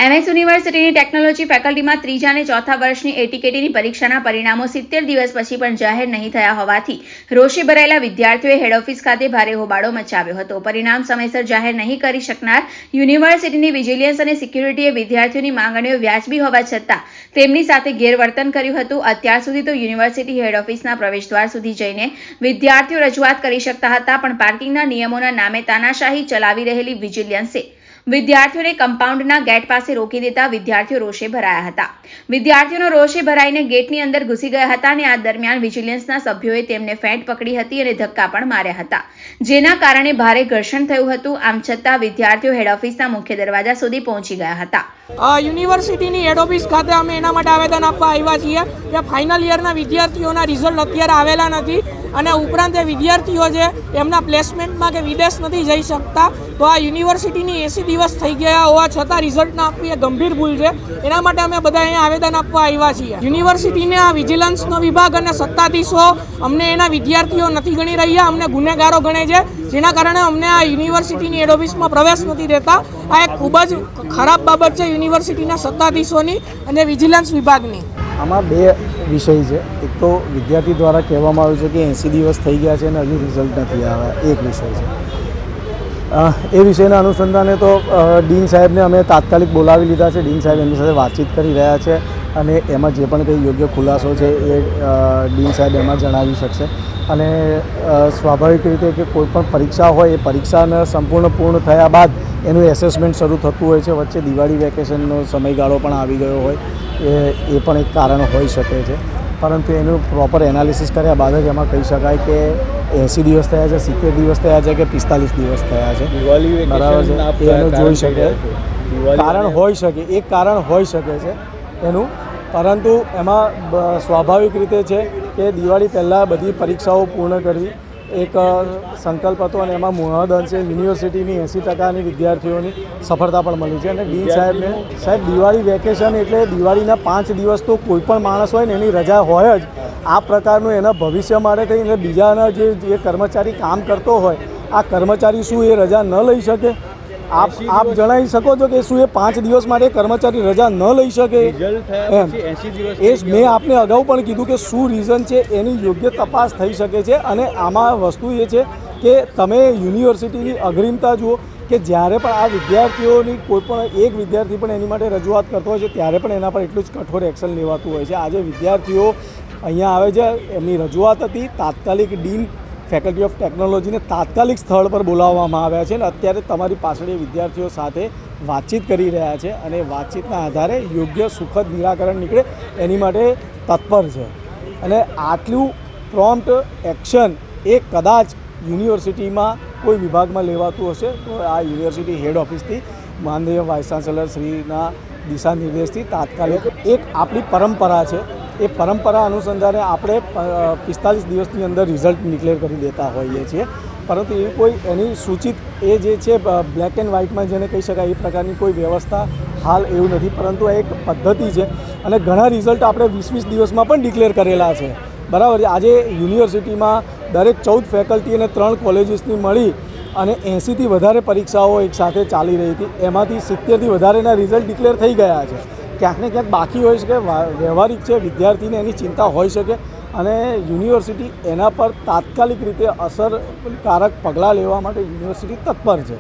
MS યુનિવર્સિટીની technology ફેકલ્ટીમાં ત્રીજા અને ચોથા વર્ષની એટીકેટીની પરીક્ષાના પરિણામો 70 દિવસ પછી પણ જાહેર નહીં થયા હોવાથી રોષે ભરાયેલા વિદ્યાર્થીઓએ હેડ ઓફિસ ખાતે ભારે હોબાળો મચાવ્યો હતો। પરિણામ સમયસર જાહેર નહીં કરી શકનાર યુનિવર્સિટીની વિજિલન્સ અને સિક્યુરિટીએ વિદ્યાર્થીઓની માંગણીઓ વ્યાજબી હોવા છતાં તેમની સાથે ગેરવર્તન કર્યું હતું। અત્યાર સુધી તો યુનિવર્સિટી હેડ ઓફિસના પ્રવેશદ્વાર સુધી જઈને વિદ્યાર્થીઓ રજૂઆત કરી શકતા હતા, પણ પાર્કિંગના નિયમોના નામે તાનાશાહી ચલાવી રહેલી વિજિલન્સે વિદ્યાર્થીઓને કમ્પાઉન્ડના ગેટ પાસે રોકી દેતા વિદ્યાર્થીઓ રોષે ભરાયા હતા। વિદ્યાર્થીઓનો રોષે ભરાઈને ગેટની અંદર ઘૂસી ગયા હતા અને આ દરમિયાન વિજિલન્સના સભ્યોએ તેમને ફેંટ પકડી હતી અને ધક્કા પણ માર્યા હતા, જેના કારણે ભારે ઘર્ષણ થયું હતું। આમ છતાં વિદ્યાર્થીઓ હેડ ઓફિસના મુખ્ય દરવાજા સુધી પહોંચી ગયા હતા। યુનિવર્સિટીની હેડ ઓફિસ ખાતે અમે એના માટે આવેદન આપવા આવ્યા છીએ કે ફાઇનલ યરના વિદ્યાર્થીઓના રિઝલ્ટ અત્યારે આવેલા નથી અને ઉપરાંત એ વિદ્યાર્થીઓ છે એમના પ્લેસમેન્ટમાં કે વિદેશ નથી જઈ શકતા, તો આ યુનિવર્સિટીની 80 દિવસ થઈ ગયા હોવા છતાં રિઝલ્ટ ના આપવી એ ગંભીર ભૂલ છે। એના માટે અમે બધા અહીંયા આવેદન આપવા આવ્યા છીએ। યુનિવર્સિટીના વિજિલન્સનો વિભાગ અને સત્તાધીશો અમને એના વિદ્યાર્થીઓ નથી ગણી રહ્યા, અમને ગુનેગારો ગણે છે, જેના કારણે અમને આ યુનિવર્સિટીની હેડ ઓફિસમાં પ્રવેશ નથી દેતા। આ એક ખૂબ જ ખરાબ બાબત છે યુનિવર્સિટીના સત્તાધીશોની અને વિજિલન્સ વિભાગની। આમાં બે વિષય છે। એક તો વિદ્યાર્થી દ્વારા કહેવામાં આવ્યું છે કે 80 દિવસ થઈ ગયા છે અને હજુ રિઝલ્ટ નથી આવ્યા, એક વિષય છે। એ વિષયના અનુસંધાને તો ડીન સાહેબને અમે તાત્કાલિક બોલાવી લીધા છે। ડીન સાહેબ એમની સાથે વાતચીત કરી રહ્યા છે અને એમાં જે પણ કંઈ યોગ્ય ખુલાસો છે એ ડીન સાહેબ એમાં જણાવી શકશે। અને સ્વાભાવિક રીતે કે કોઈ પણ પરીક્ષા હોય એ પરીક્ષાને પૂર્ણ થયા બાદ એનું એસેસમેન્ટ શરૂ થતું હોય છે, વચ્ચે દિવાળી વેકેશનનો સમયગાળો પણ આવી ગયો હોય એ પણ એક કારણ હોઈ શકે છે, પરંતુ એનું પ્રોપર એનાલિસિસ કર્યા બાદ જ એમાં કહી શકાય કે 80 દિવસ થયા છે, 70 દિવસ થયા છે કે 45 દિવસ થયા છે, બરાબર છે। એનું જોઈ શકે કારણ હોઈ શકે, એક કારણ હોઈ શકે છે એનું, પરંતુ એમાં સ્વાભાવિક રીતે છે કે દિવાળી પહેલાં બધી પરીક્ષાઓ પૂર્ણ કરવી એક સંકલ્પ હતો અને એમાં મહદ અંશે યુનિવર્સિટીની 80% વિદ્યાર્થીઓની સફળતા પણ મળી છે। અને ડીન સાહેબને દિવાળી વેકેશન એટલે દિવાળીના 5 દિવસ તો કોઈ પણ માણસ હોય ને એની રજા હોય જ। આ પ્રકારનું એના ભવિષ્ય માટે થઈને બીજાના જે કર્મચારી કામ કરતો હોય, આ કર્મચારી શું એ રજા ન લઈ શકે? આપ જણાવી શકો છો કે શું એ 5 દિવસ માટે કર્મચારી રજા ન લઈ શકે? એમ એ મેં આપને અગાઉ પણ કીધું કે શું રીઝન છે એની યોગ્ય તપાસ થઈ શકે છે। અને આમાં વસ્તુ એ છે કે તમે યુનિવર્સિટીની અગ્રિમતા જુઓ કે જ્યારે પણ આ વિદ્યાર્થીઓની કોઈ પણ એક વિદ્યાર્થી પણ એની માટે રજૂઆત કરતો હોય છે ત્યારે પણ એના પર એટલું જ કઠોર એક્શન લેવાતું હોય છે। આજે વિદ્યાર્થીઓ અહીંયા આવે છે, એમની રજૂઆત હતી, તાત્કાલિક ડીન ફેકલ્ટી ઓફ ટેકનોલોજીને તાત્કાલિક સ્થળ પર બોલાવવામાં આવ્યા છે અને અત્યારે તમારી પાછળ એ વિદ્યાર્થીઓ સાથે વાતચીત કરી રહ્યા છે અને વાતચીતના આધારે યોગ્ય સુખદ નિરાકરણ નીકળે એની માટે તત્પર છે। અને આટલું પ્રોમ્પ્ટ એક્શન એ કદાચ યુનિવર્સિટીમાં કોઈ વિભાગમાં લેવાતું હશે તો આ યુનિવર્સિટી હેડ ઓફિસથી માનનીય વાઇસ ચાન્સેલર શ્રીના દિશા નિર્દેશથી તાત્કાલિક એક આપણી પરંપરા છે, એ પરંપરા અનુસંધાને આપણે 45 દિવસની અંદર રિઝલ્ટ ડિક્લેર કરી દેતા હોઈએ છીએ, પરંતુ એ કોઈ એની સૂચિત એ જે છે બ્લેક એન્ડ વ્હાઇટમાં જેને કહી શકાય એ પ્રકારની કોઈ વ્યવસ્થા હાલ એવું નથી, પરંતુ આ એક પદ્ધતિ છે અને ઘણા રિઝલ્ટ આપણે 20-20 દિવસમાં પણ ડિક્લેર કરેલા છે, બરાબર છે। આજે યુનિવર્સિટીમાં દરેક 14 ફેકલ્ટી અને 3 કોલેજીસની મળી અને 80થી વધારે પરીક્ષાઓ એકસાથે ચાલી રહી હતી, એમાંથી 70થી વધારેના રિઝલ્ટ ડિક્લેર થઈ ગયા છે। ક્યાંક ને ક્યાંક બાકી હોઈ શકે, વ્યવહારિક છે, વિદ્યાર્થીને એની ચિંતા હોઈ શકે અને યુનિવર્સિટી એના પર તાત્કાલિક રીતે અસરકારક પગલાં લેવા માટે યુનિવર્સિટી તત્પર છે।